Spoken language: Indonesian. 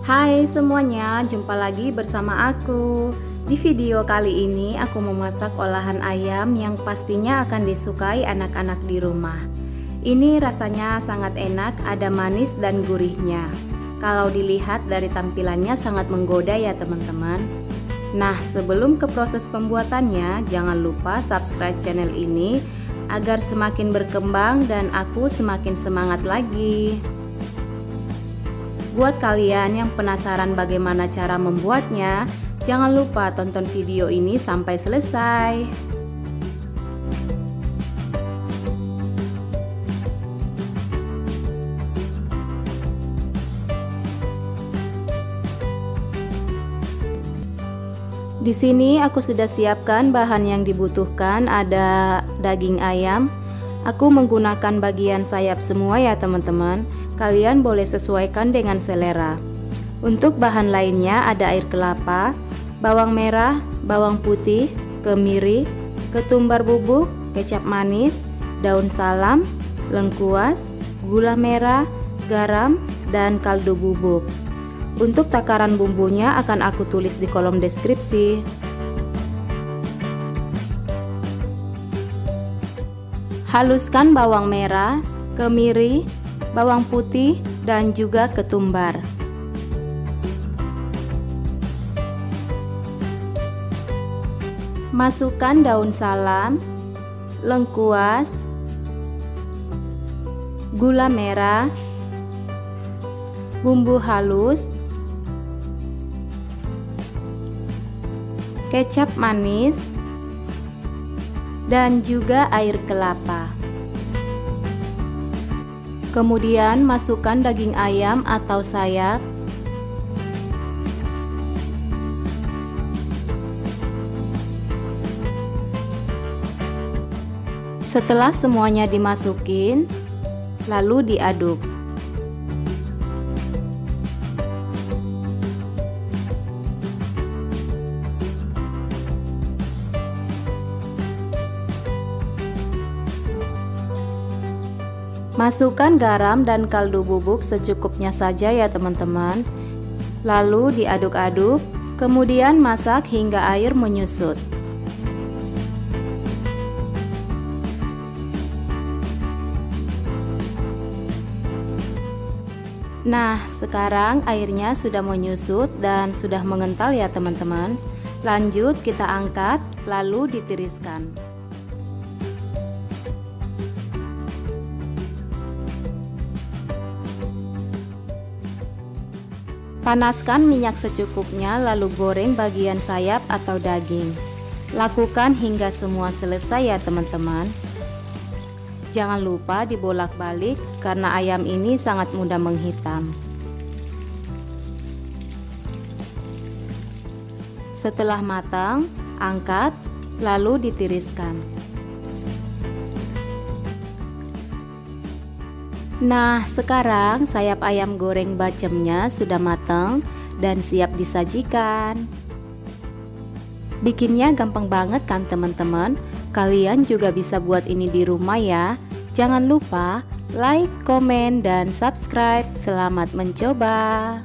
Hai semuanya, jumpa lagi bersama aku. Di video kali ini aku memasak olahan ayam yang pastinya akan disukai anak-anak di rumah. Ini rasanya sangat enak, ada manis dan gurihnya. Kalau dilihat dari tampilannya sangat menggoda ya teman-teman. Nah, sebelum ke proses pembuatannya, jangan lupa subscribe channel ini agar semakin berkembang dan aku semakin semangat lagi. Buat kalian yang penasaran bagaimana cara membuatnya, jangan lupa tonton video ini sampai selesai. Di sini aku sudah siapkan bahan yang dibutuhkan, ada daging ayam. Aku menggunakan bagian sayap semua ya teman-teman. Kalian boleh sesuaikan dengan selera. Untuk bahan lainnya ada air kelapa, bawang merah, bawang putih, kemiri, ketumbar bubuk, kecap manis, daun salam, lengkuas, gula merah, garam, dan kaldu bubuk. Untuk takaran bumbunya akan aku tulis di kolom deskripsi. Haluskan bawang merah, kemiri, bawang putih, dan juga ketumbar. Masukkan daun salam, lengkuas, gula merah, bumbu halus, kecap manis, dan juga air kelapa. Kemudian masukkan daging ayam atau sayap. Setelah semuanya dimasukin, lalu diaduk. Masukkan garam dan kaldu bubuk secukupnya saja ya teman-teman. Lalu diaduk-aduk, kemudian masak hingga air menyusut. Nah, sekarang airnya sudah menyusut dan sudah mengental ya teman-teman. Lanjut kita angkat, lalu ditiriskan. Panaskan minyak secukupnya lalu goreng bagian sayap atau daging. Lakukan hingga semua selesai ya teman-teman. Jangan lupa dibolak-balik karena ayam ini sangat mudah menghitam. Setelah matang, angkat lalu ditiriskan. Nah, sekarang sayap ayam goreng bacemnya sudah matang dan siap disajikan. Bikinnya gampang banget kan teman-teman? Kalian juga bisa buat ini di rumah ya. Jangan lupa like, komen, dan subscribe. Selamat mencoba.